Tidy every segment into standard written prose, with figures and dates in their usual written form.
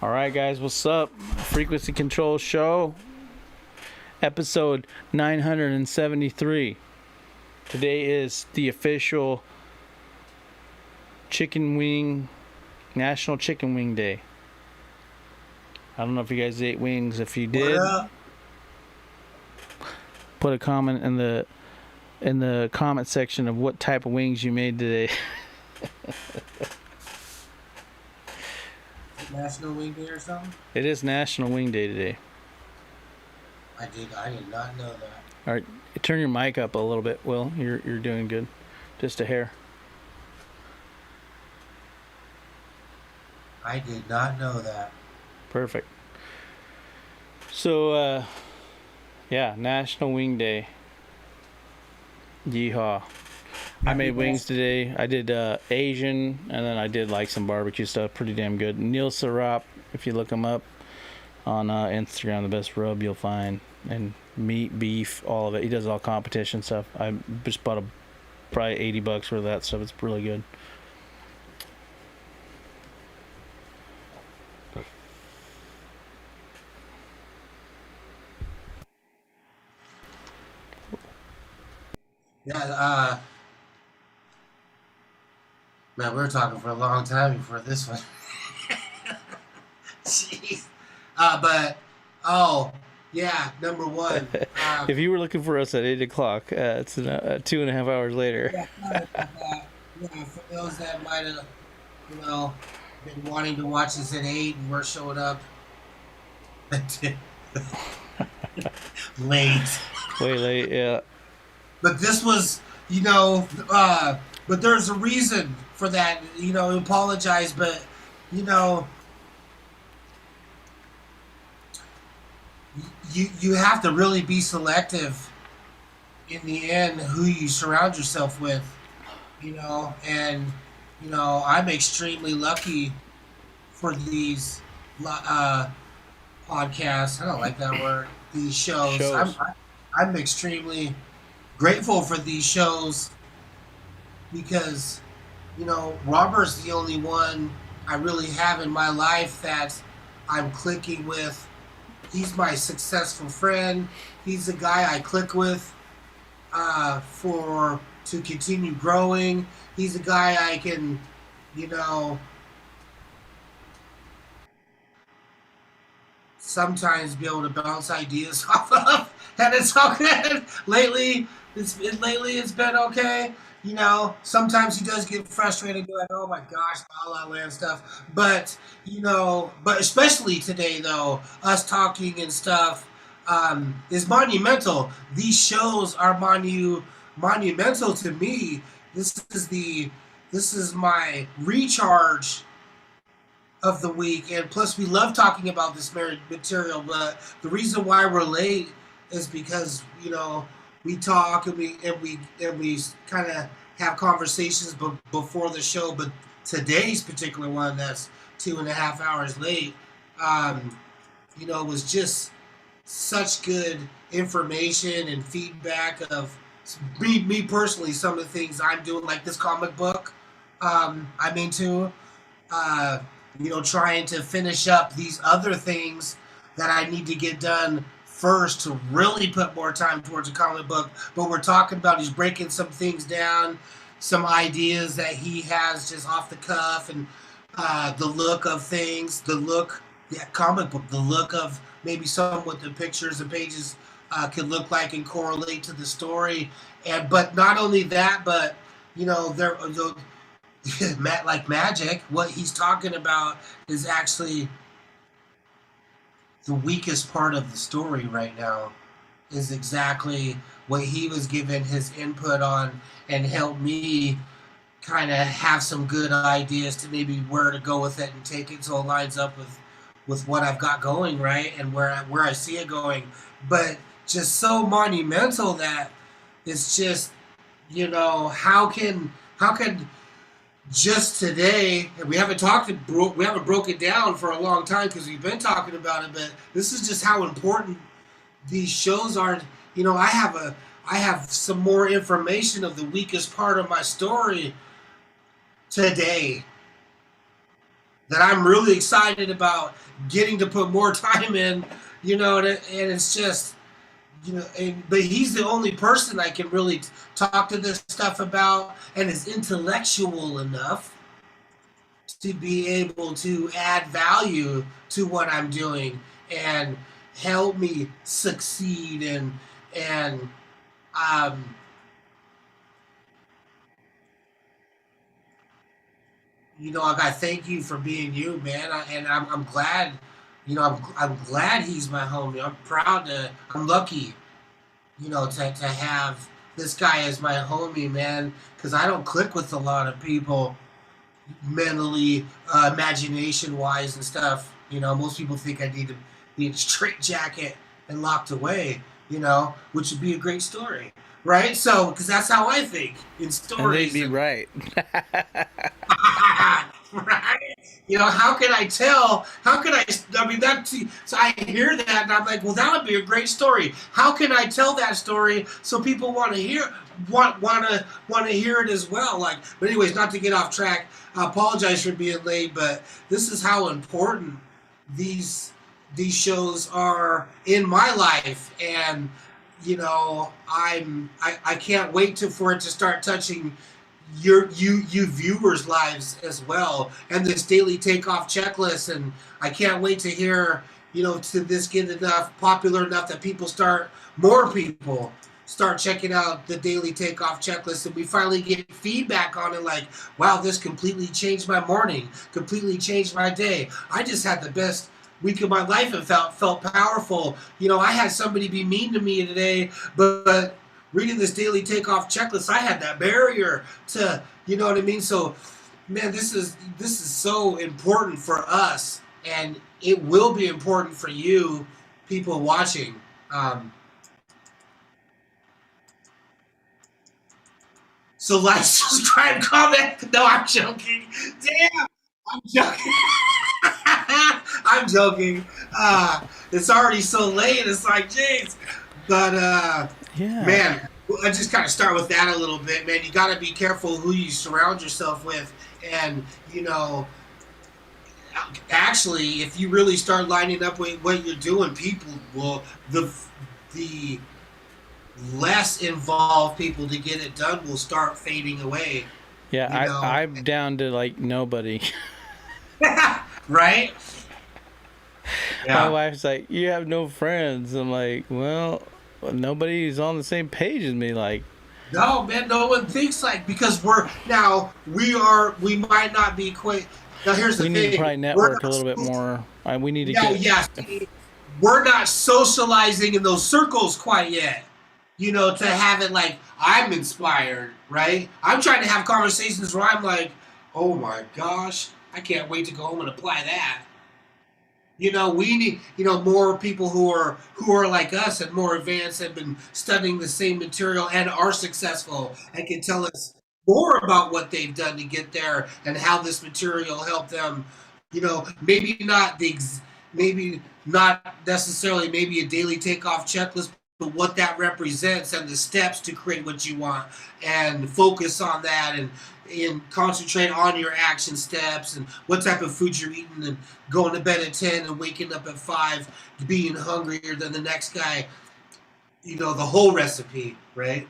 All right, guys, what's up? Frequency Control Show, episode 973. Today is the official National Chicken Wing Day. I don't know if you guys ate wings. If you did, put a comment in the comment section of what type of wings you made today. National Wing Day or something? It is National Wing Day today. I did not know that. All right, turn your mic up a little bit, Will. You're doing good. Just a hair. I did not know that. Perfect. So, National Wing Day. Yeehaw. I made wings today. I did Asian, and then I did like some barbecue stuff. Pretty damn good. Neil Sarop, if you look him up on Instagram, the best rub you'll find. And meat, beef, all of it. He does all competition stuff. I just bought probably $80 worth of that stuff. It's really good. Yeah, man, we were talking for a long time before this one. Jeez. Number one. If you were looking for us at 8 o'clock, it's 2.5 hours later. For those that might have, been wanting to watch us at 8 and we're showing up late. Way late, yeah. But this was, but there's a reason for that, apologize, but, you have to really be selective in the end who you surround yourself with, and, I'm extremely lucky for these podcasts. I don't like that word. These shows. I'm extremely grateful for these shows because, Robert's the only one I really have in my life that I'm clicking with. He's my successful friend. He's the guy I click with to continue growing. He's a guy I can, sometimes be able to bounce ideas off of, and it's all good. Lately, it's been okay. Sometimes he does get frustrated and be like, oh my gosh, La La Land stuff. But, but especially today, though, us talking and stuff is monumental. These shows are monumental to me. This is my recharge of the week, and plus we love talking about this material, but the reason why we're late is because we talk and we kind of have conversations before the show. But today's particular one, that's 2.5 hours late, was just such good information and feedback of me personally, some of the things I'm doing, like this comic book I'm into, trying to finish up these other things that I need to get done first to really put more time towards a comic book. But we're talking about, he's breaking some things down, some ideas that he has just off the cuff, and the look of things, comic book, the look of maybe what the pictures and pages could look like and correlate to the story. But not only that, but there like magic, what he's talking about is actually the weakest part of the story right now, is exactly what he was given his input on and helped me kind of have some good ideas to maybe where to go with it and take it so it lines up with what I've got going, right, and where I see it going. But just so monumental that it's just, how can just today, and we haven't broken it down for a long time because we've been talking about it, but this is just how important these shows are. I have some more information of the weakest part of my story today. that I'm really excited about getting to put more time in, and it's just, but he's the only person I can really talk to this stuff about and is intellectual enough to be able to add value to what I'm doing and help me succeed and um, I thank you for being you, man. And I'm glad, I'm glad he's my homie. I'm lucky, to have this guy as my homie, man, because I don't click with a lot of people mentally, imagination wise and stuff. Most people think I need to be in a straitjacket and locked away, which would be a great story, right? So, because that's how I think in And they'd stories. be right. Right? How can I tell? How can I mean, that. So I hear that, and I'm like, well, that would be a great story. How can I tell that story so people want to hear it as well? Like, but anyways, not to get off track. I apologize for being late, but this is how important these shows are in my life, and I can't wait for it to start touching you viewers' lives as well, and this daily takeoff checklist. And I can't wait to hear, to this get popular enough that more people start checking out the daily takeoff checklist, and we finally get feedback on it, like, wow, this completely changed my morning, completely changed my day. I just had the best week of my life and felt powerful. I had somebody be mean to me today, but reading this daily takeoff checklist, I had that barrier to, you know what I mean? So, man, this is so important for us, and it will be important for you, people watching. So like, subscribe, comment. No, I'm joking. Damn, I'm joking. I'm joking. It's already so late. It's like, jeez. But Yeah. man, I just kind of start with that a little bit, man. You got to be careful who you surround yourself with, and actually, if you really start lining up with what you're doing, people will the less involved people to get it done will start fading away. Yeah, I'm down to like nobody. Right? My wife's like, "You have no friends." I'm like, "Well, nobody's on the same page as me." Like, no, man, no one thinks like, because we might not be quite. Now here's the we thing: need to probably network a little bit more. We need to get. Yeah, we're not socializing in those circles quite yet. To have it like, I'm inspired, right? I'm trying to have conversations where I'm like, oh my gosh, I can't wait to go home and apply that. We need, more people who are like us and more advanced, have been studying the same material and are successful and can tell us more about what they've done to get there and how this material helped them. Maybe not necessarily maybe a daily takeoff checklist, but what that represents and the steps to create what you want, and focus on that, and concentrate on your action steps and what type of food you're eating, and going to bed at 10 and waking up at 5, being hungrier than the next guy. The whole recipe, right?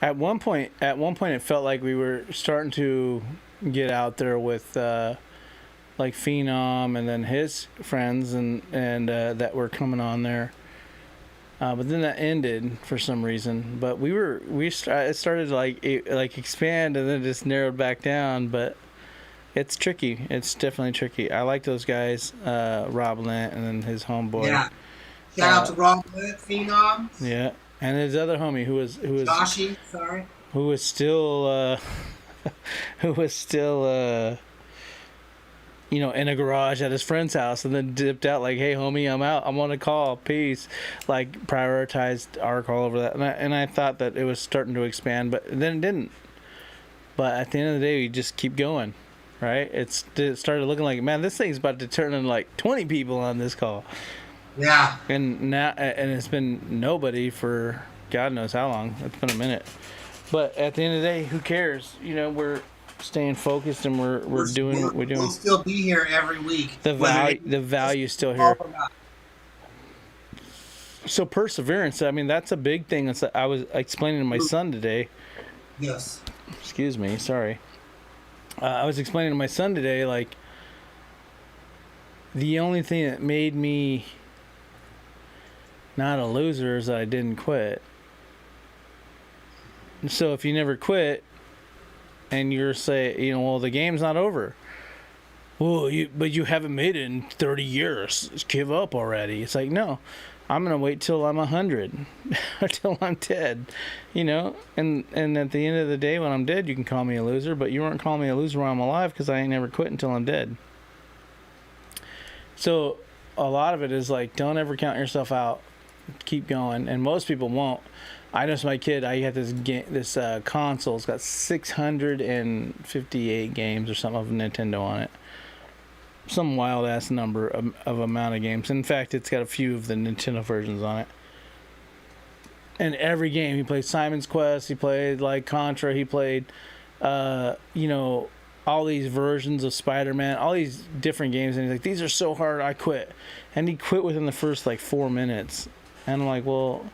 At one point, it felt like we were starting to get out there with like Phenom and then his friends and that were coming on there. But then that ended for some reason. But it started to like expand and then just narrowed back down. But it's tricky. It's definitely tricky. I like those guys, Rob Lent and then his homeboy. Yeah. Shout out to Rob Lent, Phenom. Yeah, and his other homie who was Joshy, sorry. Who was still in a garage at his friend's house, and then dipped out like, "Hey, homie, I'm out. I'm on a call. Peace." Like, prioritized our call over that, and I thought that it was starting to expand, but then it didn't. But at the end of the day, we just keep going, right? It started looking like, man, this thing's about to turn into like 20 people on this call. Yeah. And it's been nobody for God knows how long. It's been a minute. But at the end of the day, who cares? staying focused, and we're doing what we're doing. We'll still be here every week. The value is still here. So perseverance, I mean, that's a big thing. I was explaining to my son today. Yes. Excuse me, sorry. I was explaining to my son today, like, the only thing that made me not a loser is that I didn't quit. So if you never quit, and you're well, the game's not over. Well, but you haven't made it in 30 years. Just give up already. It's like, no, I'm gonna wait till I'm 100, till I'm dead, And at the end of the day, when I'm dead, you can call me a loser. But you weren't calling me a loser while I'm alive, because I ain't never quit until I'm dead. So a lot of it is like, don't ever count yourself out. Keep going, and most people won't. I noticed my kid. I got this console. It's got 658 games or something of Nintendo on it. Some wild ass number of amount of games. In fact, it's got a few of the Nintendo versions on it. And every game he played Simon's Quest. He played like Contra. He played, all these versions of Spider-Man. All these different games. And he's like, these are so hard. I quit. And he quit within the first 4 minutes. And I'm like, well,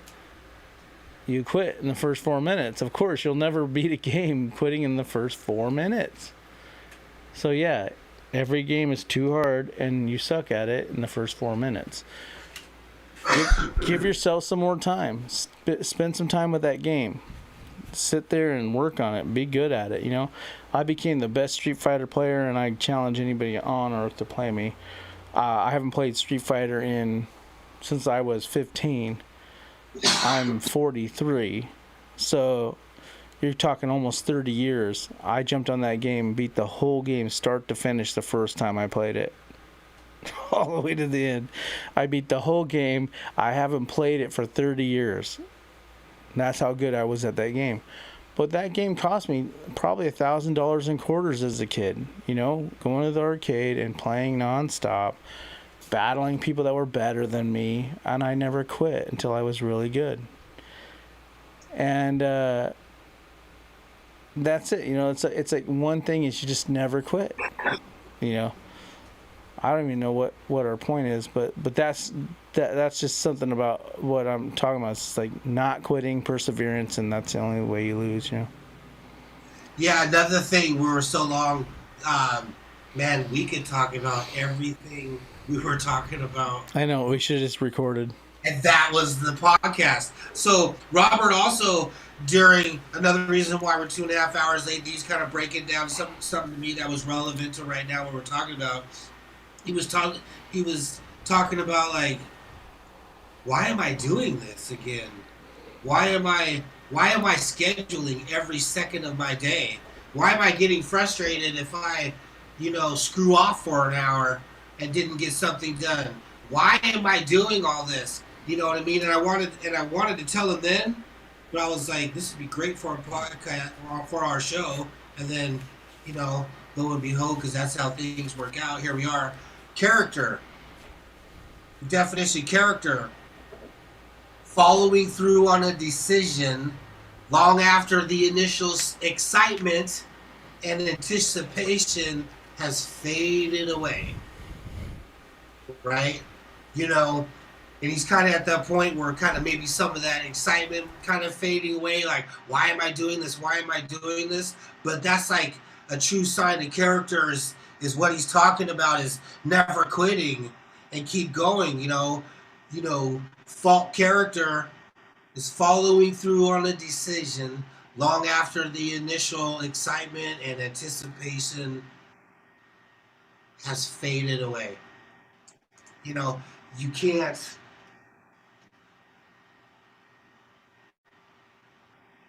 you quit in the first 4 minutes. Of course, you'll never beat a game quitting in the first 4 minutes. So yeah, every game is too hard, and you suck at it in the first 4 minutes. Give yourself some more time. Spend some time with that game. Sit there and work on it. Be good at it. I became the best Street Fighter player, and I challenge anybody on Earth to play me. I haven't played Street Fighter since I was 15. I'm 43, so you're talking almost 30 years. I jumped on that game, beat the whole game start to finish the first time I played it. All the way to the end. I beat the whole game. I haven't played it for 30 years. That's how good I was at that game. But that game cost me probably $1,000 in quarters as a kid. Going to the arcade and playing nonstop, battling people that were better than me, and I never quit until I was really good. And that's it. It's like one thing is you just never quit. I don't even know what our point is, but that's just something about what I'm talking about. It's like not quitting, perseverance, and that's the only way you lose. Yeah, another thing, we were so long, man, we could talk about everything we were talking about. I know, we should have just recorded. And that was the podcast. So Robert also, during another reason why we're 2.5 hours late, he's kind of breaking down something to me that was relevant to right now what we're talking about. He was talking about, like, why am I doing this again? Why am I scheduling every second of my day? Why am I getting frustrated if I, screw off for an hour and didn't get something done? Why am I doing all this? You know what I mean? And I wanted to tell him then, but I was like, this would be great for a podcast, for our show. And then, lo and behold, because that's how things work out. Here we are. Character. Definition: character. Following through on a decision long after the initial excitement and anticipation has faded away. Right? And he's kind of at that point where kind of maybe some of that excitement kind of fading away, like, why am I doing this? Why am I doing this? But that's like a true sign of character is what he's talking about, is never quitting and keep going. Fault character is following through on a decision long after the initial excitement and anticipation has faded away. You can't.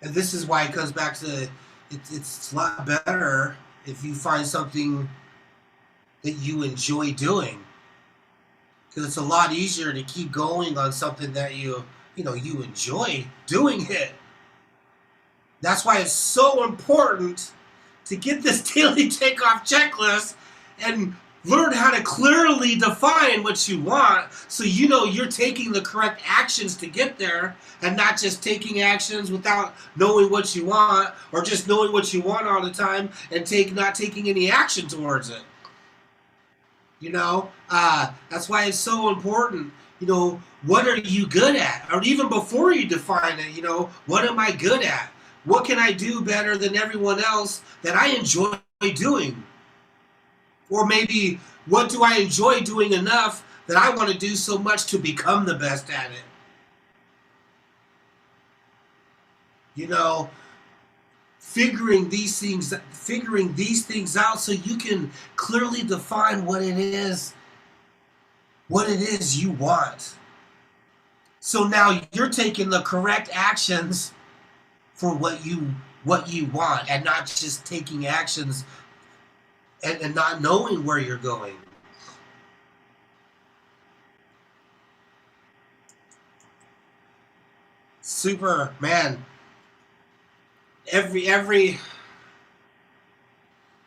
And this is why it comes back to it's a lot better if you find something that you enjoy doing, because it's a lot easier to keep going on something that you enjoy doing it. That's why it's so important to get this daily takeoff checklist and learn how to clearly define what you want so you know you're taking the correct actions to get there and not just taking actions without knowing what you want or just knowing what you want all the time and not taking any action towards it. That's why it's so important. What are you good at? Or even before you define it, what am I good at? What can I do better than everyone else that I enjoy doing? Or maybe, what do I enjoy doing enough that I want to do so much to become the best at it? You know, figuring these things out so you can clearly define what it is you want. So now you're taking the correct actions for what you want, and not just taking actions and not knowing where you're going. Super man. Every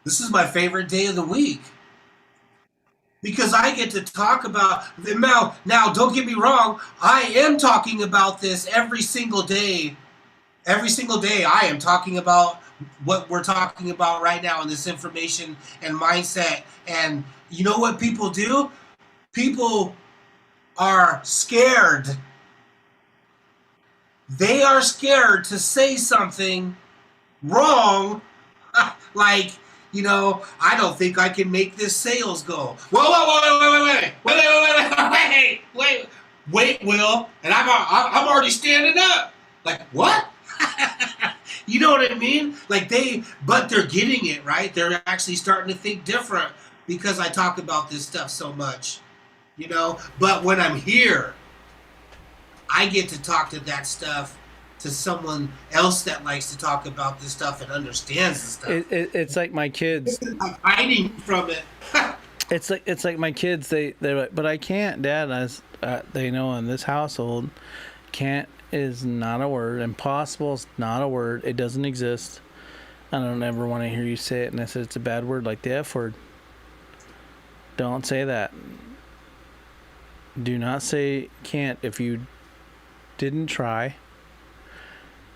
This is my favorite day of the week because I get to talk about now. Don't get me wrong. I am talking about this every single day. Every single day, I am talking about what we're talking about right now in this information and mindset. And you know what people do? People are scared. They are scared to say something wrong. Like, I don't think I can make this sales go. Whoa, wait, Will, and I'm already standing up. Like, what? You know what I mean? But they're getting it, right? They're actually starting to think different because I talk about this stuff so much, But when I'm here, I get to talk to that stuff to someone else that likes to talk about this stuff and understands the stuff. It's like my kids. I'm hiding from it. It's like my kids. They're like, but I can't, Dad. As they know in this household, can't is not a word. Impossible is not a word. It doesn't exist. I don't ever want to hear you say it. And I said it's a bad word, like the F word. Don't say that. Do not say can't if you didn't try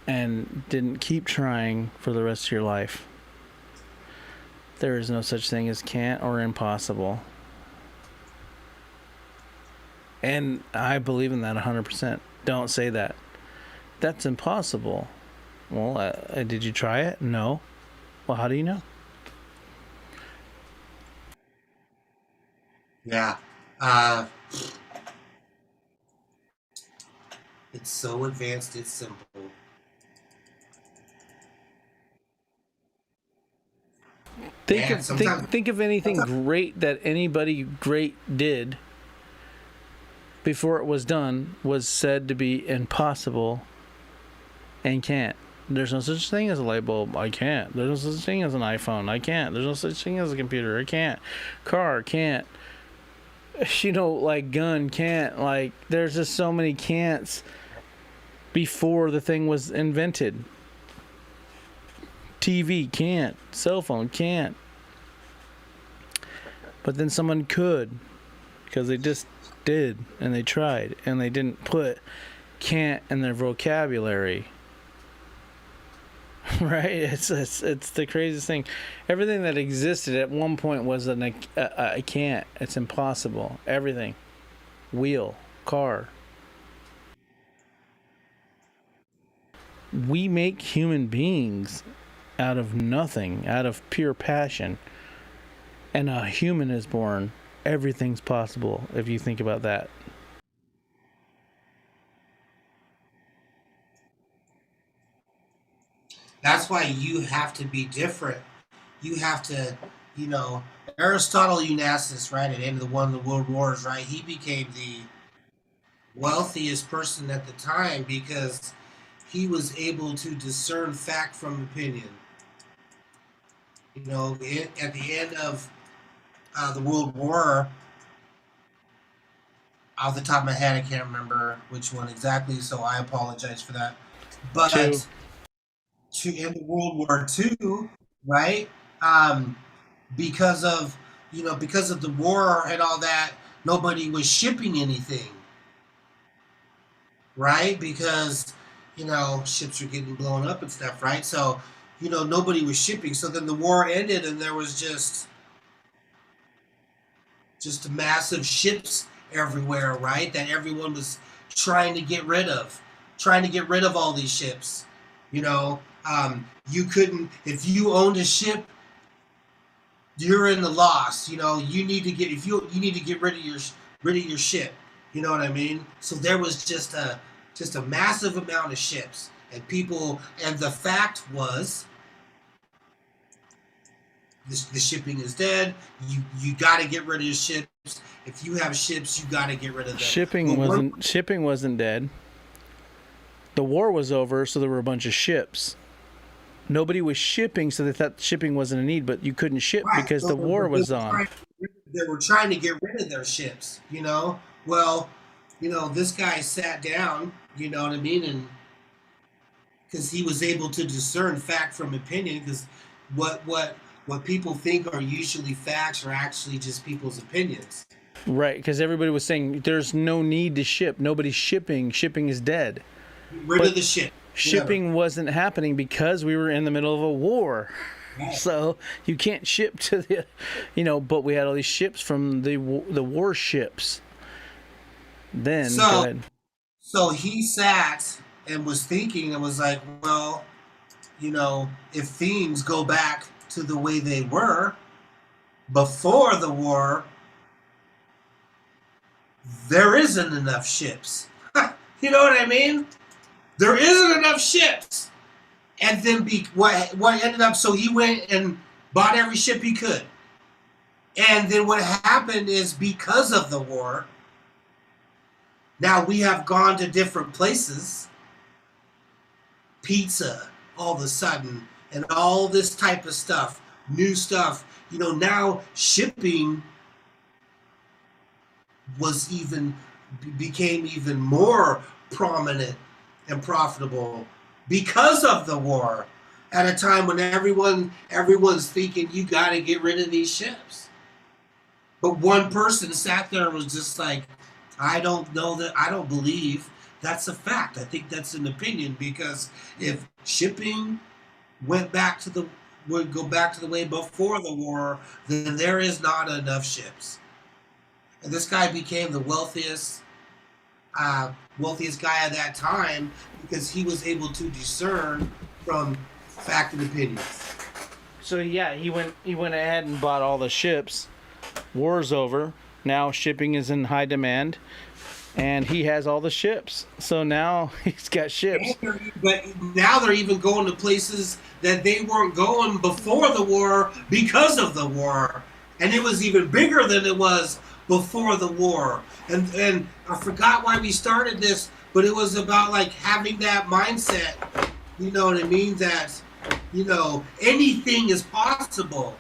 and didn't keep trying for the rest of your life. There is no such thing as can't or impossible. And I believe in that 100%. Don't say that. That's impossible. Well, did you try it? No. Well, how do you know? Yeah. It's so advanced, it's simple. Think of anything great that anybody great did before it was done was said to be impossible and can't. There's no such thing as a light bulb. I can't. There's no such thing as an iPhone. I can't. There's no such thing as a computer. I can't. Car can't. Like gun can't. Like there's just so many can'ts before the thing was invented. TV can't. Cell phone can't. But then someone could, because they just did and they tried and they didn't put can't in their vocabulary. Right? It's the craziest thing. Everything that existed at one point was I can't. It's impossible. Everything. Wheel, car. We make human beings out of nothing, out of pure passion. And a human is born. Everything's possible if you think about that. That's why you have to be different. You have to, Aristotle Onassis, right, at the end of one of the world wars, right, he became the wealthiest person at the time because he was able to discern fact from opinion. At the end of the World War, off the top of my head, I can't remember which one exactly, so I apologize for that. But in the World War II, right? Because of because of the war and all that, nobody was shipping anything, right? Because ships are getting blown up and stuff, right? So nobody was shipping. So then the war ended, and there was just massive ships everywhere, right? That everyone was trying to get rid of, all these ships. You couldn't, if you owned a ship, you're in the loss. You need to get, if you need to get rid of your ship. You know what I mean? So there was just a massive amount of ships and people, and the fact was the shipping is dead. You got to get rid of your ships. If you have ships, you got to get rid of them. Shipping wasn't dead. The war was over, so there were a bunch of ships. Nobody was shipping, so they thought shipping wasn't a need, but you couldn't ship because the war was on. They were trying to get rid of their ships, Well, this guy sat down, you know what I mean, and because he was able to discern fact from opinion, because what people think are usually facts are actually just people's opinions. Right, because everybody was saying there's no need to ship. Nobody's shipping. Shipping is dead. Rid of the ship. Shipping wasn't happening because we were in the middle of a war. Right. So you can't ship to the, but we had all these ships from the warships. Then, go ahead. So he sat and was thinking and was like, well, if things go back to the way they were before the war, there isn't enough ships. You know what I mean? There isn't enough ships. And then what ended up, so he went and bought every ship he could. And then what happened is, because of the war, now we have gone to different places. Pizza, all of a sudden, and all this type of stuff, new stuff. Now shipping became even more prominent and profitable because of the war, at a time when everyone's thinking you got to get rid of these ships. But one person sat there and was just like, I don't know that, I don't believe that's a fact. I think that's an opinion, because if shipping would go back to the way before the war, then there is not enough ships. And this guy became the wealthiest guy at that time, because he was able to discern from fact and opinions. So yeah, he went ahead and bought all the ships. War's over. Now shipping is in high demand, and he has all the ships. So now he's got ships. But now they're even going to places that they weren't going before the war because of the war, and it was even bigger than it was before the war. And I forgot why we started this, but it was about like having that mindset, you know what I mean, that anything is possible.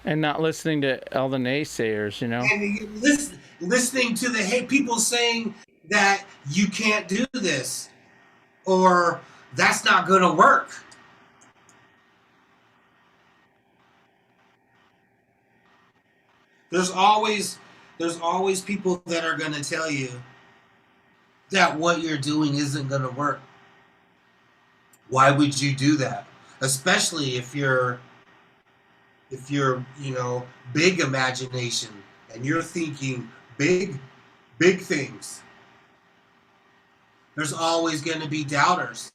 And not listening to all the naysayers, And listening to the people saying that you can't do this, or that's not going to work. There's always people that are going to tell you that what you're doing isn't going to work. Why would you do that? Especially if you're big imagination and you're thinking big things. There's always going to be doubters.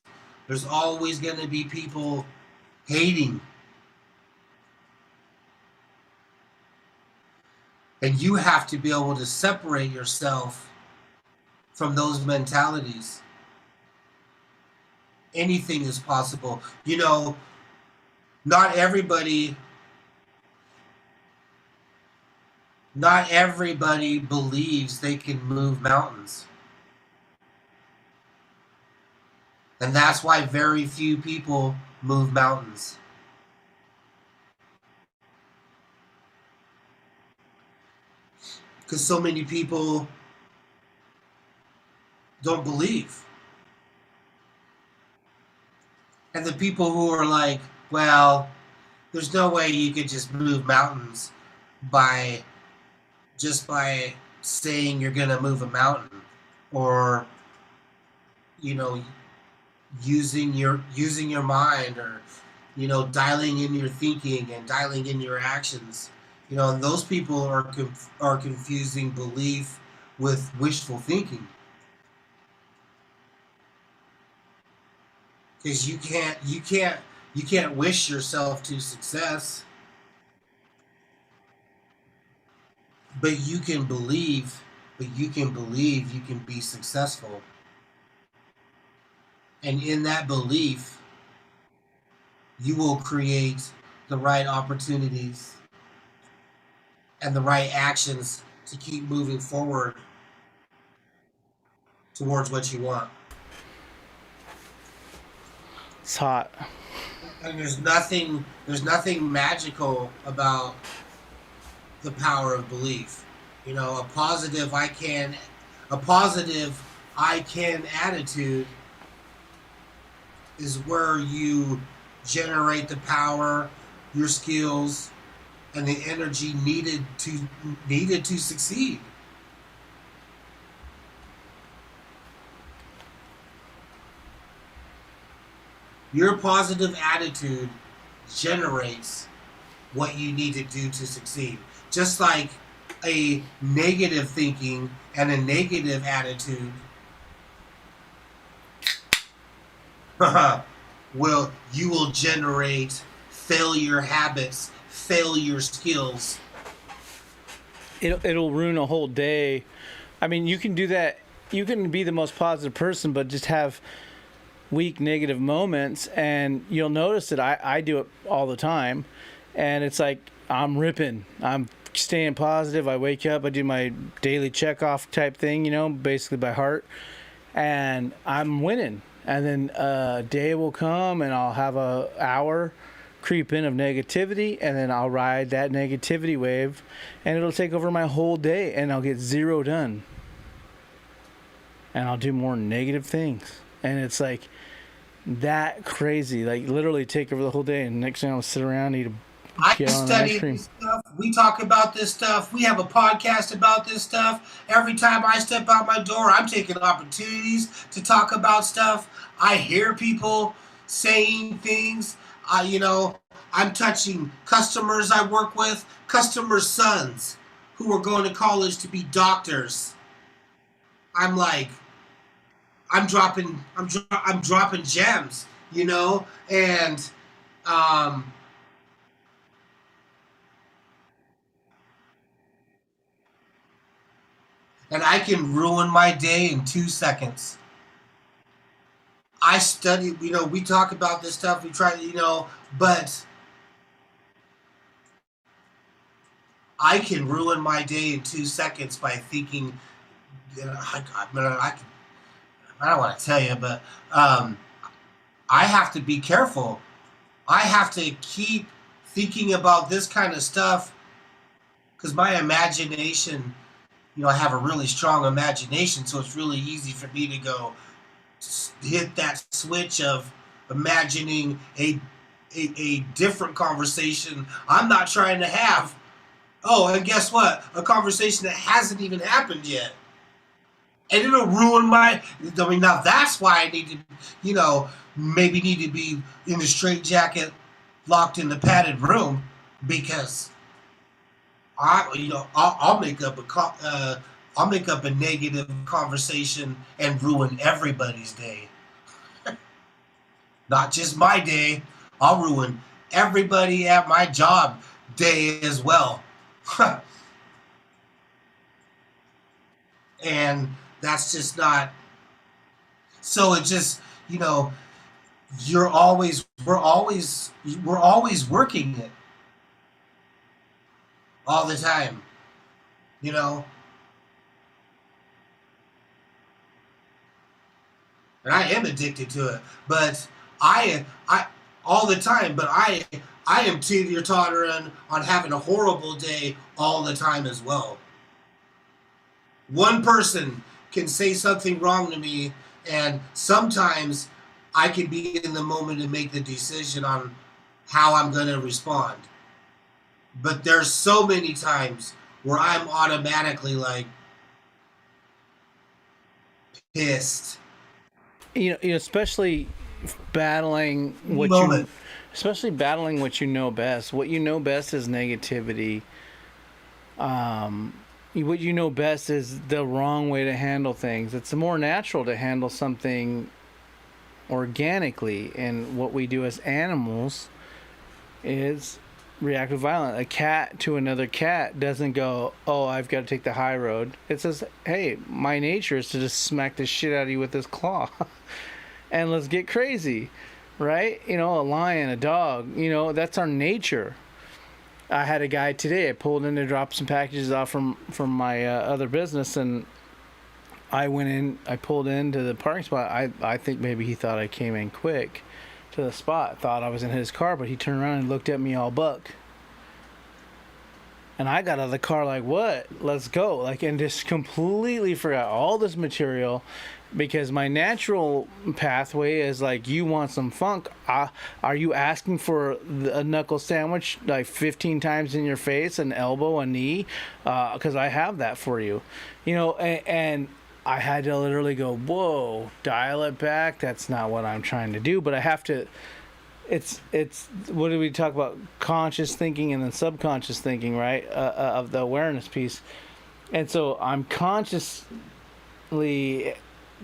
There's always going to be people hating. And you have to be able to separate yourself from those mentalities. Anything is possible. Not everybody believes they can move mountains. And that's why very few people move mountains. Because so many people don't believe. And the people who are like, well, there's no way you could just move mountains. by just by saying you're going to move a mountain, or you know using your mind, or dialing in your thinking and dialing in your actions. And those people are confusing belief with wishful thinking, because you can't wish yourself to success, but you can be successful. And in that belief, you will create the right opportunities and the right actions to keep moving forward towards what you want. It's hot. And there's nothing magical about the power of belief. A positive I can attitude is where you generate the power, your skills, and the energy needed to succeed. Your positive attitude generates what you need to do to succeed. Just like a negative thinking and a negative attitude you will generate failure habits, failure skills. It'll ruin a whole day. I mean, you can do that. You can be the most positive person, but just have weak negative moments, and you'll notice that I do it all the time. And it's like I'm ripping. I'm staying positive. I wake up. I do my daily check off type thing, basically by heart, and I'm winning. And then a day will come, and I'll have a hour creep in of negativity, and then I'll ride that negativity wave, and it'll take over my whole day, and I'll get zero done. And I'll do more negative things. And it's like that crazy, like literally take over the whole day, and next thing I'll sit around and eat a I gallon of study ice cream. this stuff. We talk about this stuff. We have a podcast about this stuff. Every time I step out my door, I'm taking opportunities to talk about stuff. I hear people saying things. I'm touching customers I work with, customers' sons who are going to college to be doctors. I'm like, I'm dropping gems, and and I can ruin my day in 2 seconds. I study, we talk about this stuff, we try, but I can ruin my day in 2 seconds by thinking, I don't want to tell you, but I have to be careful. I have to keep thinking about this kind of stuff, because my imagination, I have a really strong imagination, so it's really easy for me to go hit that switch of imagining a different conversation I'm not trying to have. Oh, and guess what? A conversation that hasn't even happened yet. And it'll ruin now that's why I need to, maybe need to be in a straitjacket, locked in the padded room, because I'll make up I'll make up a negative conversation and ruin everybody's day. Not just my day. I'll ruin everybody at my job day as well. And that's just not. So it just, we're always working it all the time, and I am addicted to it, but I all the time, but I am teeter-tottering on having a horrible day all the time as well. One person can say something wrong to me, and sometimes I can be in the moment and make the decision on how I'm going to respond. But there's so many times where I'm automatically like pissed. Especially battling Any what you moment. especially battling what you know best. What you know best is negativity. What you know best is the wrong way to handle things. It's more natural to handle something organically, and what we do as animals is react with violence. A cat to another cat doesn't go, "Oh, I've got to take the high road." It says, "Hey, my nature is to just smack the shit out of you with this claw." And let's get crazy, right? A lion, a dog, that's our nature. I had a guy today. I pulled in to drop some packages off from my other business, and I went in. I pulled into the parking spot. I think maybe he thought I came in quick to the spot. Thought I was in his car, but he turned around and looked at me all buck. And I got out of the car like, "What? Let's go!" Like, and just completely forgot all this material, because my natural pathway is like, you want some funk? Are you asking for a knuckle sandwich like 15 times in your face, an elbow, a knee? Because I have that for you, and I had to literally go, whoa, dial it back. That's not what I'm trying to do, but I have to. It's what do we talk about? Conscious thinking and then subconscious thinking, right? Of the awareness piece, and so I'm consciously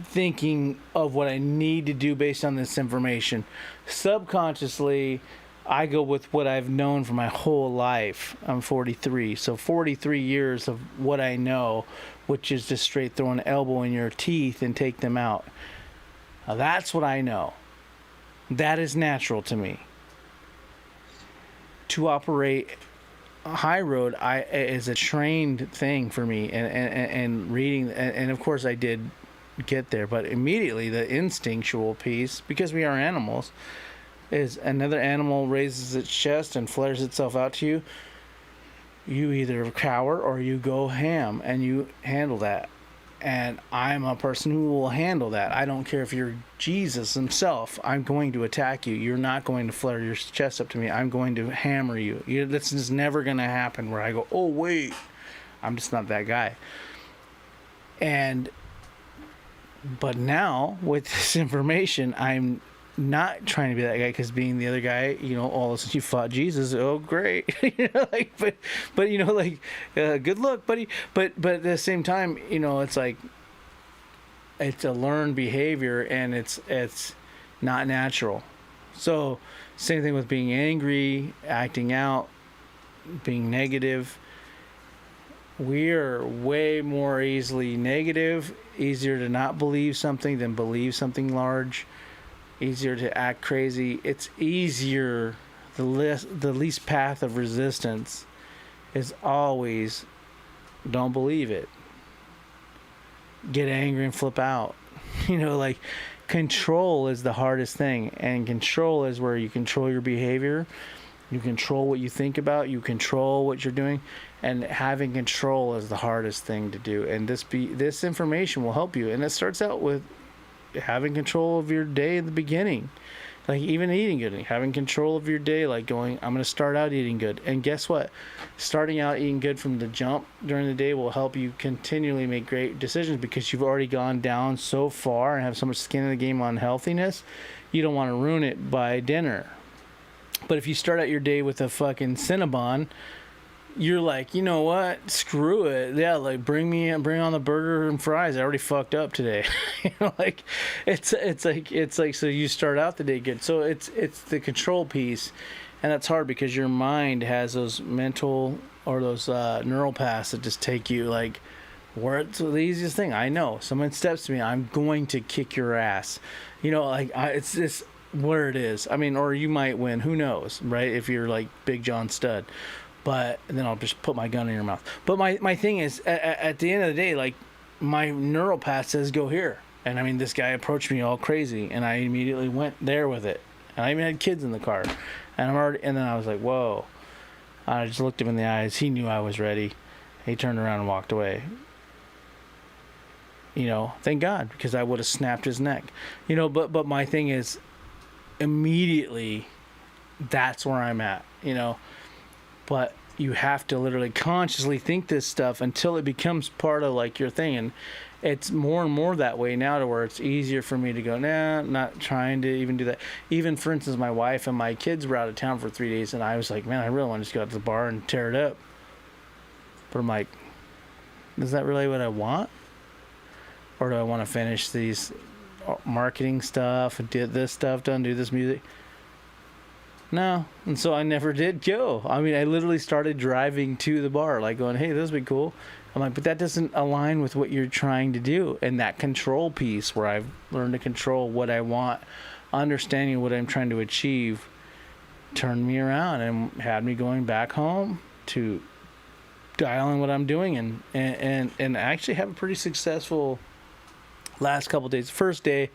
thinking of what I need to do based on this information. Subconsciously, I go with what I've known for my whole life. I'm 43, so 43 years of what I know, which is just straight throw an elbow in your teeth and take them out. Now that's what I know. That is natural to me. To operate high road is a trained thing for me, and reading, and of course I did get there, but immediately the instinctual piece, because we are animals, is another animal raises its chest and flares itself out to you. You either cower or you go ham, and you handle that. And I'm a person who will handle that. I don't care if you're Jesus himself. I'm going to attack you. You're not going to flare your chest up to me. I'm going to hammer you. This is never going to happen where I go, oh, wait. I'm just not that guy. But now, with this information, I'm not trying to be that guy, because being the other guy, all of a sudden you fought Jesus. Oh, great. Good luck, buddy. But at the same time, it's like, it's a learned behavior, and it's not natural. So, same thing with being angry, acting out, being negative. We're way more easily negative, easier to not believe something than believe something large, easier to act crazy. It's easier. The least path of resistance is always don't believe it. Get angry and flip out. Like, control is the hardest thing, and control is where you control your behavior, you control what you think about, you control what you're doing, and having control is the hardest thing to do. And this information will help you, and it starts out with having control of your day in the beginning, like even eating good, having control of your day, like going, I'm going to start out eating good. And guess what? Starting out eating good from the jump during the day will help you continually make great decisions, because you've already gone down so far and have so much skin in the game on healthiness. You don't want to ruin it by dinner. But if you start out your day with a fucking Cinnabon, you're like, you know what? Screw it. Yeah, like bring on the burger and fries. I already fucked up today. Like it's like so you start out the day good. So it's the control piece, and that's hard because your mind has those mental or those neural paths that just take you like, where it's the easiest thing. I know someone steps to me, I'm going to kick your ass. It's just where it is. I mean, or you might win. Who knows, right? If you're like Big John Studd. But then I'll just put my gun in your mouth. But my thing is, at the end of the day, like, my neural path says go here. And I mean, this guy approached me all crazy, and I immediately went there with it. And I even had kids in the car. And then I was like, whoa. I just looked him in the eyes. He knew I was ready. He turned around and walked away. Thank God, because I would have snapped his neck. But my thing is, immediately, that's where I'm at, But you have to literally consciously think this stuff until it becomes part of like your thing. And it's more and more that way now, to where it's easier for me to go, nah, not trying to even do that. Even, for instance, my wife and my kids were out of town for 3 days, and I was like, man, I really want to just go out to the bar and tear it up. But I'm like, is that really what I want? Or do I want to finish these marketing stuff and get this stuff done, do this music? No. And so I never did go. I mean, I literally started driving to the bar, like going, hey, this would be cool. I'm like, but that doesn't align with what you're trying to do. And that control piece, where I've learned to control what I want, understanding what I'm trying to achieve, turned me around and had me going back home to dialing what I'm doing, and I actually have a pretty successful last couple days. First day,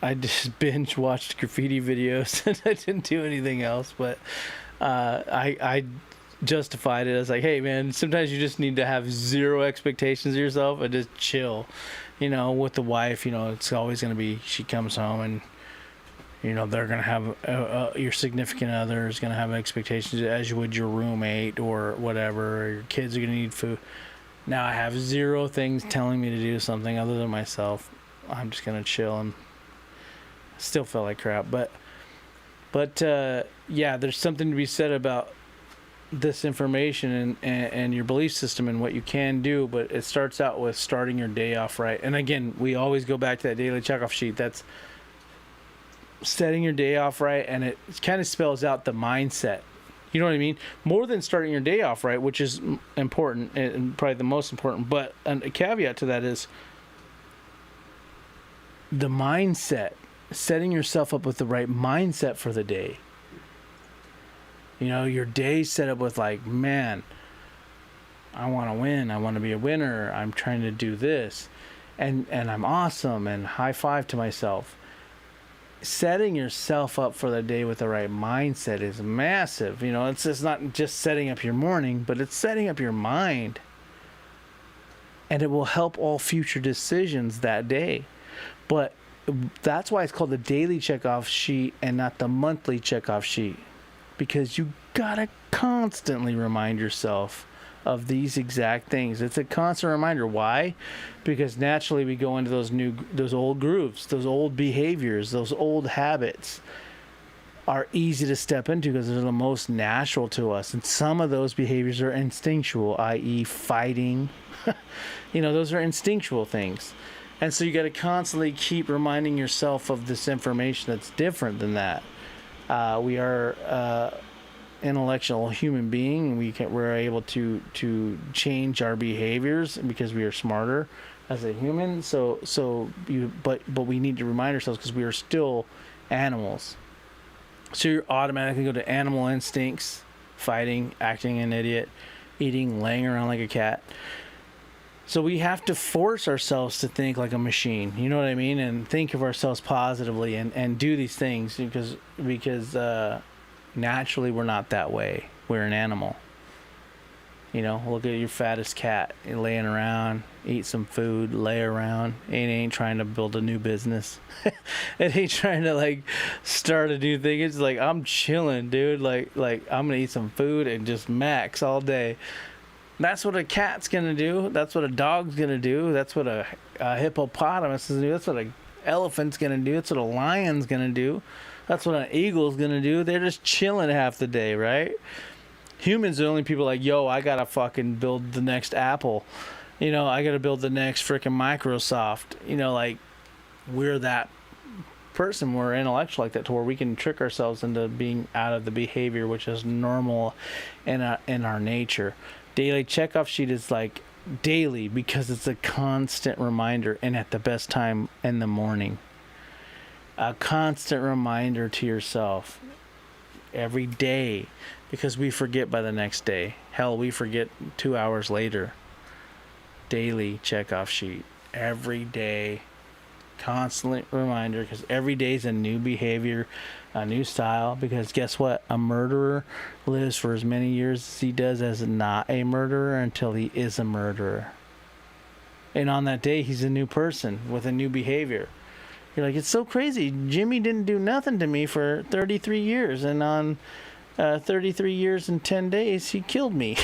I just binge watched graffiti videos and I didn't do anything else, but I justified it as like, hey man, sometimes you just need to have zero expectations of yourself and just chill. You know, with the wife, you know, it's always going to be, she comes home and, you know, they're going to have, your significant other is going to have expectations as you would your roommate or whatever, or your kids are going to need food. Now I have zero things telling me to do something other than myself. I'm just going to chill, and still feel like crap. But yeah, there's something to be said about this information and your belief system and what you can do. But it starts out with starting your day off right. And again, we always go back to that daily checkoff sheet. That's setting your day off right, and it kind of spells out the mindset. You know what I mean? More than starting your day off right, which is important and probably the most important. But a caveat to that is the mindset. Setting yourself up with the right mindset for the day. You know, your day's set up with like, man, I want to win. I want to be a winner. I'm trying to do this. And I'm awesome. And high five to myself. Setting yourself up for the day with the right mindset is massive. You know, it's not just setting up your morning, but it's setting up your mind. And it will help all future decisions that day. But that's why it's called the daily checkoff sheet and not the monthly checkoff sheet. Because you gotta constantly remind yourself of these exact things. It's a constant reminder. Why? Because naturally we go into those old grooves, those old behaviors, those old habits are easy to step into because they're the most natural to us. And some of those behaviors are instinctual, i.e. fighting. You know, those are instinctual things. And so you got to constantly keep reminding yourself of this information that's different than that. We are intellectual human being. We're able to change our behaviors because we are smarter as a human. But we need to remind ourselves because we are still animals. So you automatically go to animal instincts: fighting, acting an idiot, eating, laying around like a cat. So we have to force ourselves to think like a machine, you know what I mean? And think of ourselves positively and do these things because naturally we're not that way. We're an animal. You know, look at your fattest cat laying around, eat some food, lay around. It ain't trying to build a new business. It ain't trying to like start a new thing. It's like, I'm chilling, dude. Like I'm gonna eat some food and just max all day. That's what a cat's gonna do. That's what a dog's gonna do. That's what a hippopotamus is gonna do. That's what an elephant's gonna do. That's what a lion's gonna do. That's what an eagle's gonna do. They're just chilling half the day, right? Humans are the only people like, yo, I gotta fucking build the next Apple. You know, I gotta build the next freaking Microsoft. You know, like, we're that person. We're intellectual like that, to where we can trick ourselves into being out of the behavior which is normal in our nature. Daily checkoff sheet is like daily because it's a constant reminder, and at the best time in the morning. A constant reminder to yourself every day, because we forget by the next day. Hell, we forget 2 hours later. Daily checkoff sheet every day. Constant reminder, because every day is a new behavior, a new style. Because guess what? A murderer lives for as many years as he does as not a murderer until he is a murderer. And on that day, he's a new person with a new behavior. You're like, it's so crazy. Jimmy didn't do nothing to me for 33 years. And on 33 years and 10 days, he killed me.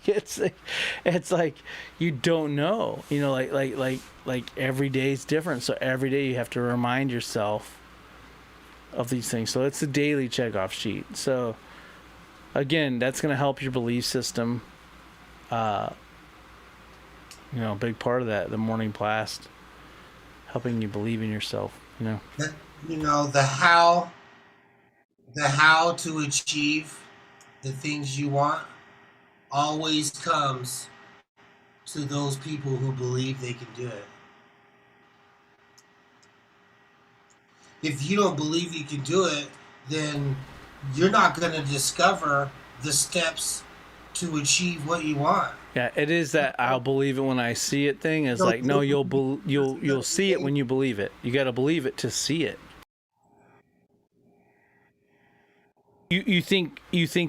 It's like you don't know. Like every day is different. So every day you have to remind yourself of these things. So it's a daily checkoff sheet. So again, that's going to help your belief system. A big part of that, the morning blast, helping you believe in yourself. The how to achieve the things you want always comes to those people who believe they can do it. If you don't believe you can do it, then you're not going to discover the steps to achieve what you want. Yeah, it is that I'll believe it when I see it thing. It's like, no, you'll see it when you believe it. You got to believe it to see it. You think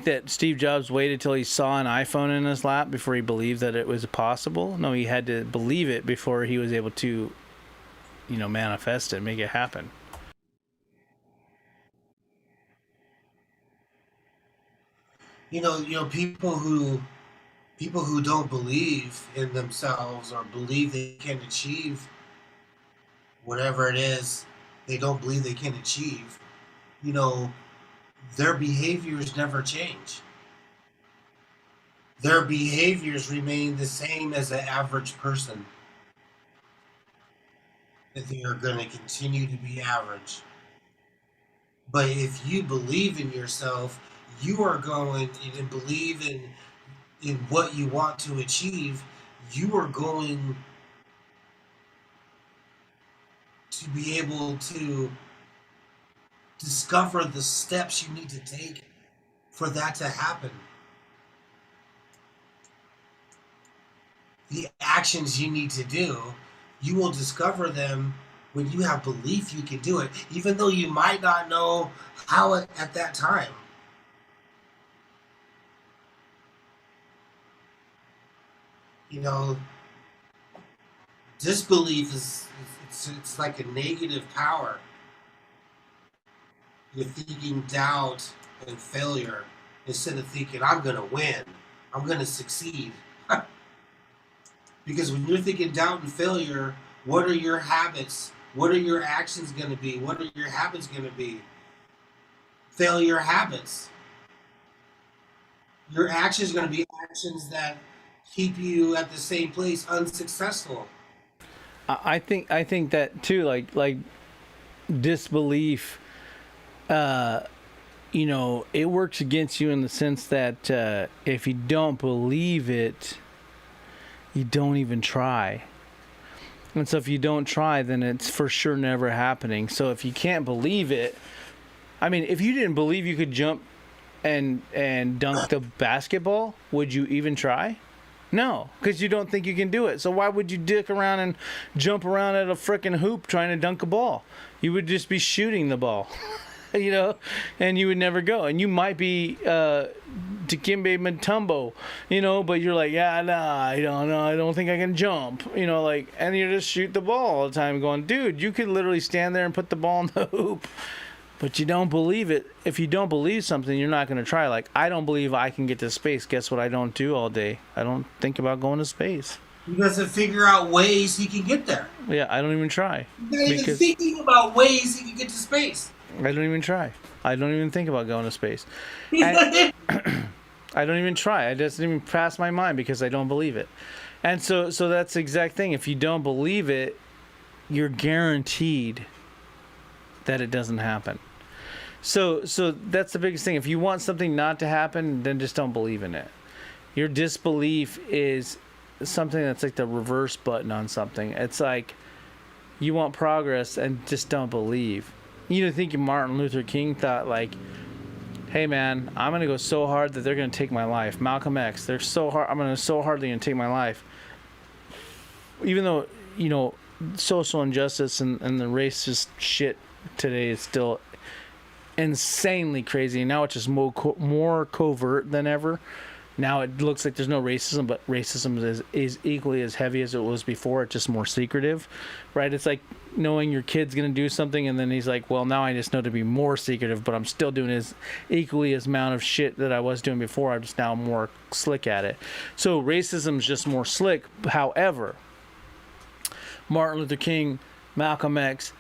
that Steve Jobs waited till he saw an iPhone in his lap before he believed that it was possible? No, he had to believe it before he was able to, manifest it, make it happen. People who don't believe in themselves or believe they can achieve whatever it is they don't believe they can achieve, their behaviors never change. Their behaviors remain the same as the average person. That they are going to continue to be average. But if you believe in yourself, you are going to believe in what you want to achieve. You are going to be able to discover the steps you need to take for that to happen. The actions you need to do, you will discover them when you have belief you can do it, even though you might not know how at that time. Disbelief it's like a negative power. You're thinking doubt and failure instead of thinking, I'm going to win. I'm going to succeed. Because when you're thinking doubt and failure, what are your habits? What are your actions going to be? What are your habits going to be? Failure habits. Your actions are going to be actions that keep you at the same place, unsuccessful. I think that too, like disbelief, it works against you in the sense that if you don't believe it, you don't even try. And so if you don't try, then it's for sure never happening. So if you can't believe it, if you didn't believe you could jump and dunk the basketball, would you even try? No, because you don't think you can do it. So why would you dick around and jump around at a frickin' hoop trying to dunk a ball? You would just be shooting the ball, and you would never go. And you might be Dikembe Mutombo, but you're like, yeah, nah, I don't know. I don't think I can jump, and you just shoot the ball all the time going, dude, you could literally stand there and put the ball in the hoop. But you don't believe it. If you don't believe something, you're not going to try. Like, I don't believe I can get to space. Guess what I don't do all day? I don't think about going to space. He doesn't figure out ways he can get there. Yeah, I don't even try. He's not even thinking about ways he can get to space. I don't even try. I don't even think about going to space. I don't even try. It doesn't even pass my mind because I don't believe it. And so that's the exact thing. If you don't believe it, you're guaranteed that it doesn't happen. So that's the biggest thing. If you want something not to happen, then just don't believe in it. Your disbelief is something that's like the reverse button on something. It's like you want progress and just don't believe. Think Martin Luther King thought like, hey man, I'm going to go so hard that they're going to take my life. Malcolm X, they're so hard. I'm going to so hard they're going to take my life. Even though, social injustice and the racist shit today is still insanely crazy. Now it's just more covert than ever. Now it looks like there's no racism, but racism is equally as heavy as it was before. It's just more secretive, right? It's like knowing your kid's going to do something, and then he's like, well, now I just know to be more secretive, but I'm still doing equally as amount of shit that I was doing before. I'm just now more slick at it. So racism's just more slick. However, Martin Luther King, Malcolm X,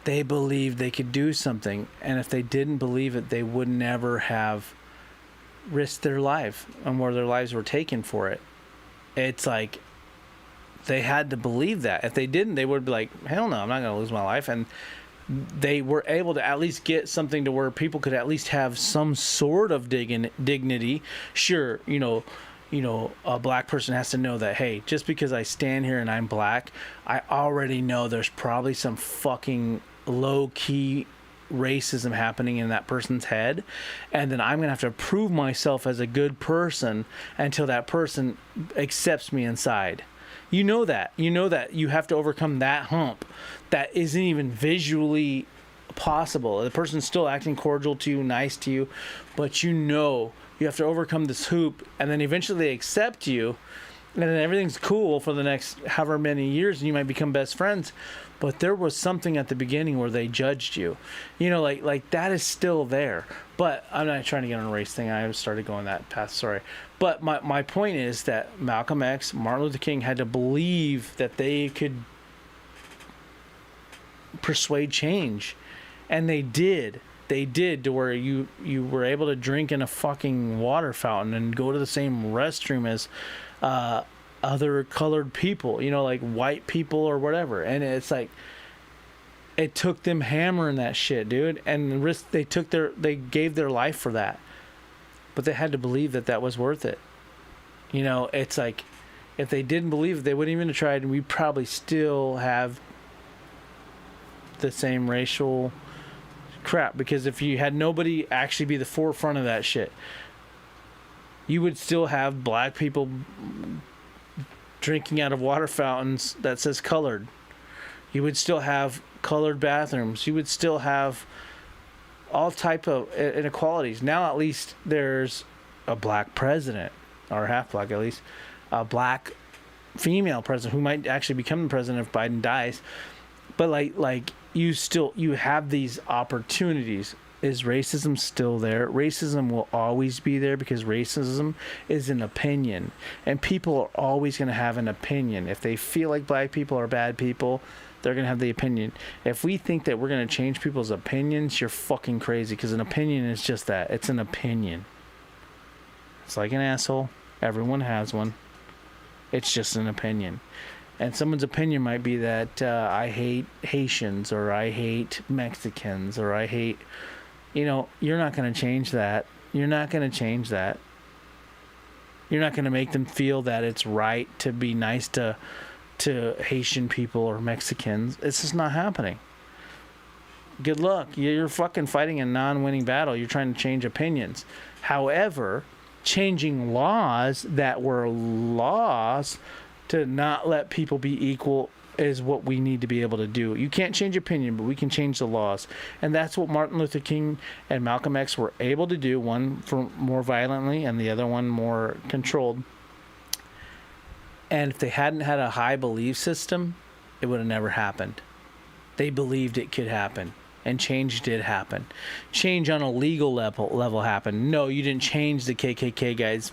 they believed they could do something, and if they didn't believe it, they would never have risked their life and where their lives were taken for it. It's like they had to believe that. If they didn't, they would be like, hell no, I'm not going to lose my life. And they were able to at least get something to where people could at least have some sort of dignity. Sure, you know, a black person has to know that, hey, just because I stand here and I'm black, I already know there's probably some fucking low-key racism happening in that person's head, and then I'm gonna have to prove myself as a good person until that person accepts me inside. You know that you have to overcome that hump that isn't even visually possible. The person's still acting cordial to you, nice to you, but you have to overcome this hoop, and then eventually they accept you, and then everything's cool for the next however many years, and you might become best friends. But there was something at the beginning where they judged you. You know, like that is still there. But I'm not trying to get on a race thing. I started going that path, sorry. But my point is that Malcolm X, Martin Luther King had to believe that they could persuade change. And they did. They did, to where you were able to drink in a fucking water fountain and go to the same restroom as other colored people, you know, like white people or whatever. And it's like, it took them hammering that shit, dude, and they gave their life for that, but they had to believe that was worth it. You know, it's like, if they didn't believe it, they wouldn't even have tried, and we probably still have the same racial crap, because if you had nobody actually be the forefront of that shit, you would still have black people drinking out of water fountains that says colored. You would still have colored bathrooms. You would still have all type of inequalities. Now at least there's a black president, or half black at least, a black female president who might actually become the president if Biden dies. But like you have these opportunities. Is racism still there? Racism will always be there, because racism is an opinion, and people are always going to have an opinion. If they feel like black people are bad people, they're going to have the opinion. If we think that we're going to change people's opinions, you're fucking crazy, because an opinion is just that. It's an opinion. It's like an asshole. Everyone has one. It's just an opinion. And someone's opinion might be that I hate Haitians, or I hate Mexicans, or I hate... You know, you're not going to change that. You're not going to change that. You're not going to make them feel that it's right to be nice to Haitian people or Mexicans. It's just not happening. Good luck. You're fucking fighting a non-winning battle. You're trying to change opinions. However, changing laws that were laws to not let people be equal is what we need to be able to do. You can't change opinion, but we can change the laws. And that's what Martin Luther King and Malcolm X were able to do, one for more violently and the other one more controlled. And if they hadn't had a high belief system, it would have never happened. They believed it could happen, and change did happen. Change on a legal level happened. No, you didn't change the KKK guys'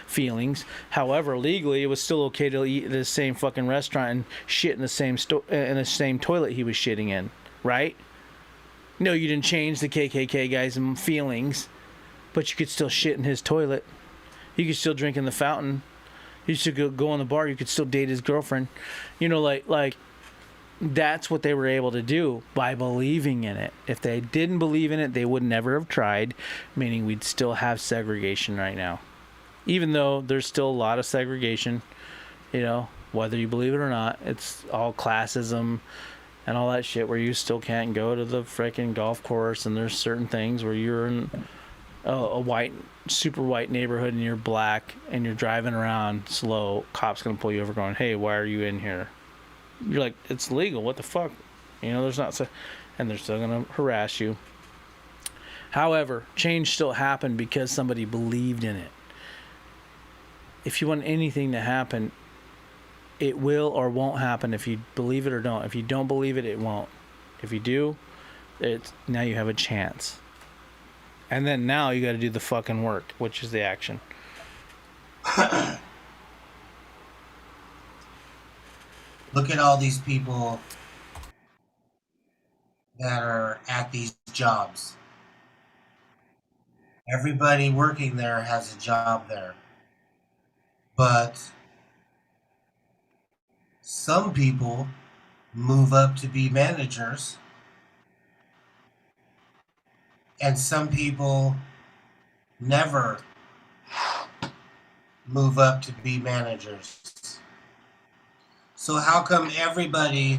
feelings. However, legally, it was still okay to eat at the same fucking restaurant and shit in the same in the same toilet he was shitting in, right? No, you didn't change the KKK guys' feelings, but you could still shit in his toilet. You could still drink in the fountain. You should go in the bar. You could still date his girlfriend. You know, like that's what they were able to do by believing in it. If they didn't believe in it, they would never have tried, meaning we'd still have segregation right now. Even though there's still a lot of segregation, you know, whether you believe it or not, it's all classism and all that shit where you still can't go to the freaking golf course, and there's certain things where you're in a white, super white neighborhood and you're black and you're driving around slow, cops gonna pull you over going, hey, why are you in here? You're like, it's legal, what the fuck? You know, there's not so, and they're still gonna harass you. However, change still happened because somebody believed in it. if you want anything to happen, it will or won't happen if you believe it or don't. If you don't believe it, it won't. If you do, it's now you have a chance. And then now you got to do the fucking work, which is the action. Look at all these people that are at these jobs. Everybody working there has a job there. But some people move up to be managers, and some people never move up to be managers. So how come everybody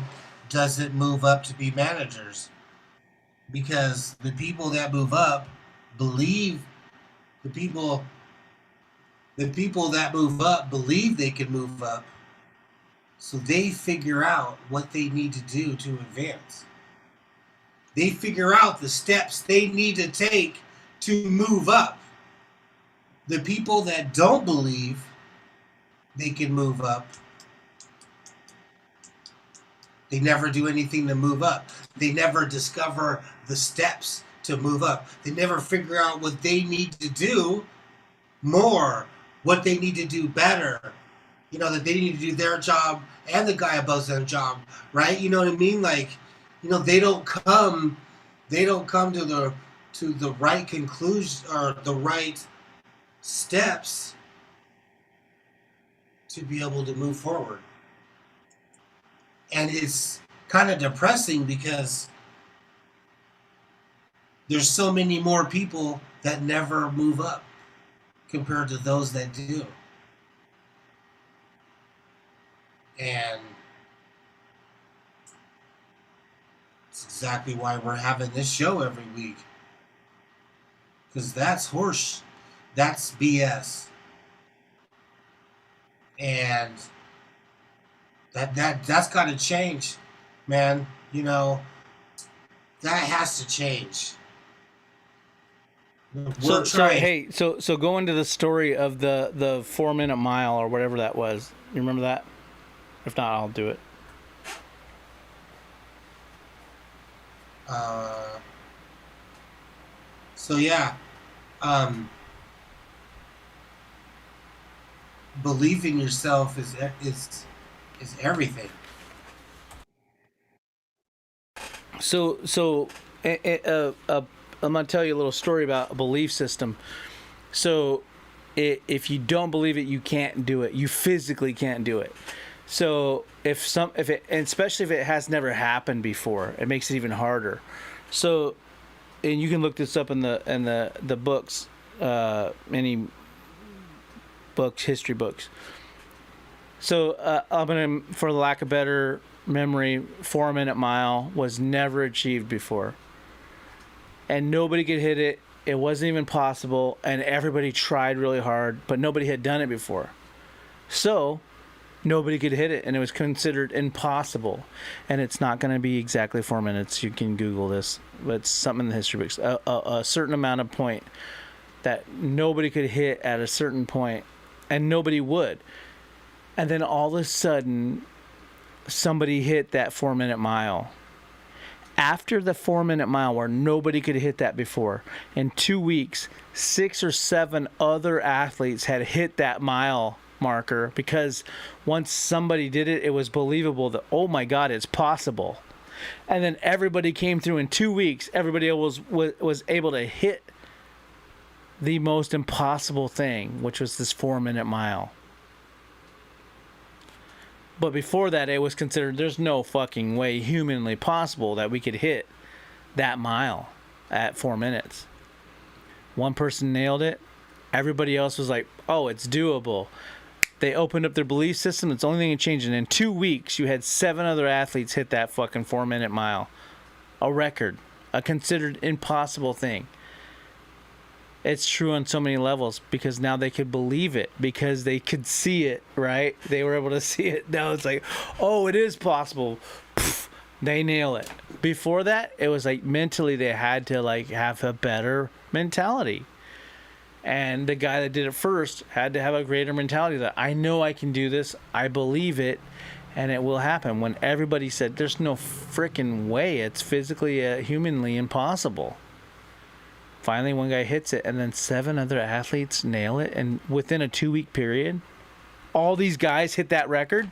doesn't move up to be managers? Because the people that move up believe the people that move up believe they can move up. So they figure out what they need to do to advance. They figure out the steps they need to take to move up. The people that don't believe they can move up, they never do anything to move up. They never discover the steps to move up. They never figure out what they need to do more, what they need to do better. You know, that they need to do their job and the guy above their job, right? You know what I mean? Like, you know, they don't come to the right conclusion or the right steps to be able to move forward. And it's kind of depressing because there's so many more people that never move up compared to those that do. And it's exactly why we're having this show every week. Because that's horse. That's BS. And that's got to change, man. You know, that has to change. So go into the story of the 4 minute mile or whatever that was. You remember that? If not, I'll do it. So yeah, believe in yourself is everything. So I'm gonna tell you a little story about a belief system. So if you don't believe it, you can't do it. You physically can't do it. So and especially if it has never happened before, it makes it even harder. So, and you can look this up in the books, any books, history books. So I'm gonna, for lack of better memory, 4 minute mile was never achieved before, and nobody could hit it. It wasn't even possible, and everybody tried really hard, but nobody had done it before. So nobody could hit it, and it was considered impossible. And it's not going to be exactly 4 minutes. You can Google this, but it's something in the history books. A certain amount of point that nobody could hit at a certain point, and nobody would. And then all of a sudden, somebody hit that 4 minute mile. After the 4 minute mile, where nobody could hit that before, in 2 weeks, 6 or 7 other athletes had hit that mile marker, because once somebody did it, it was believable that, oh my God, it's possible. And then everybody came through in 2 weeks. Everybody was able to hit the most impossible thing, which was this 4 minute mile. But before that, it was considered there's no fucking way humanly possible that we could hit that mile at 4 minutes. One person nailed it. Everybody else was like, oh, it's doable. They opened up their belief system. It's the only thing that changed. And in 2 weeks, you had 7 other athletes hit that fucking 4 minute mile. A record. A considered impossible thing. It's true on so many levels, because now they could believe it, because they could see it, right? They were able to see it. Now it's like, oh, it is possible. Pff, they nail it. Before that, it was like mentally they had to like have a better mentality. And the guy that did it first had to have a greater mentality that I know I can do this, I believe it, and it will happen. When everybody said there's no freaking way, it's physically, humanly impossible. Finally, one guy hits it, and then 7 other athletes nail it, and within a 2-week period, all these guys hit that record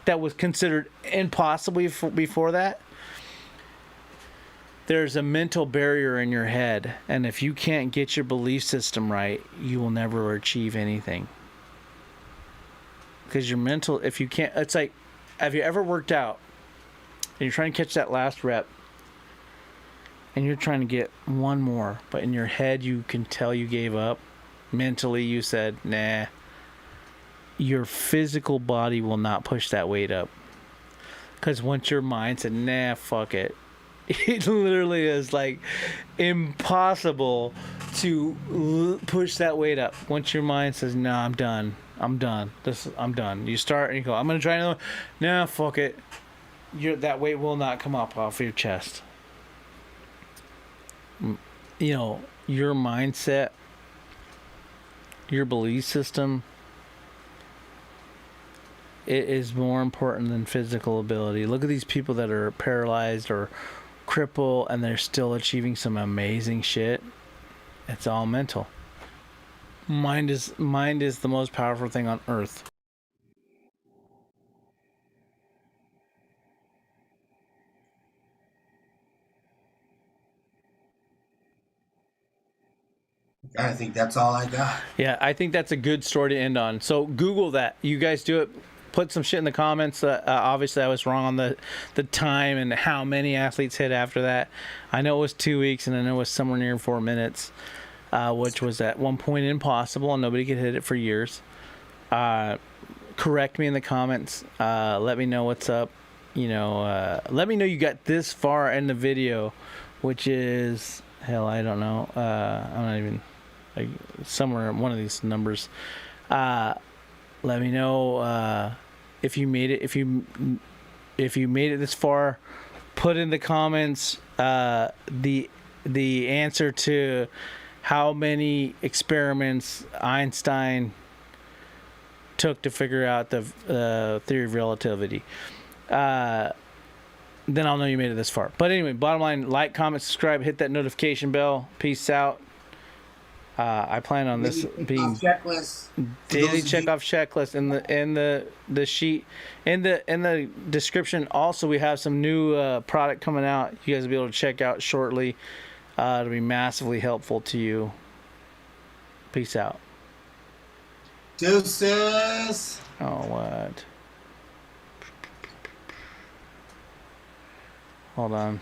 that was considered impossible before that. There's a mental barrier in your head, and if you can't get your belief system right, you will never achieve anything. Because your mental, if you can't, it's like, have you ever worked out and you're trying to catch that last rep and you're trying to get one more, but in your head you can tell you gave up? Mentally you said, nah. Your physical body will not push that weight up. Because once your mind said, nah, fuck it, it literally is like impossible to push that weight up. Once your mind says, "No, I'm done. I'm done. I'm done." You start and you go, "I'm gonna try another one." Nah, fuck it. That weight will not come up off your chest. You know, your mindset, your belief system, it is more important than physical ability. Look at these people that are paralyzed or cripple and they're still achieving some amazing shit. It's all mental. Mind is the most powerful thing on earth. I think that's all I got. Yeah, I think that's a good story to end on. So Google that. You guys do it. Put some shit in the comments. Obviously, I was wrong on the time and how many athletes hit after that. I know it was 2 weeks, and I know it was somewhere near 4 minutes, which was at one point impossible, and nobody could hit it for years. Correct me in the comments. Let me know what's up. You know, let me know you got this far in the video, which is, hell, I don't know. I'm not even, like, somewhere in one of these numbers. Let me know if you made it. If you made it this far, put in the comments the answer to how many experiments Einstein took to figure out the theory of relativity. Then I'll know you made it this far. But anyway, bottom line: like, comment, subscribe, hit that notification bell. Peace out. I plan on this being daily check-off checklist in the sheet in the description. Also, we have some new product coming out. You guys will be able to check out shortly. It'll be massively helpful to you. Peace out. Deuces. Oh, what? Hold on.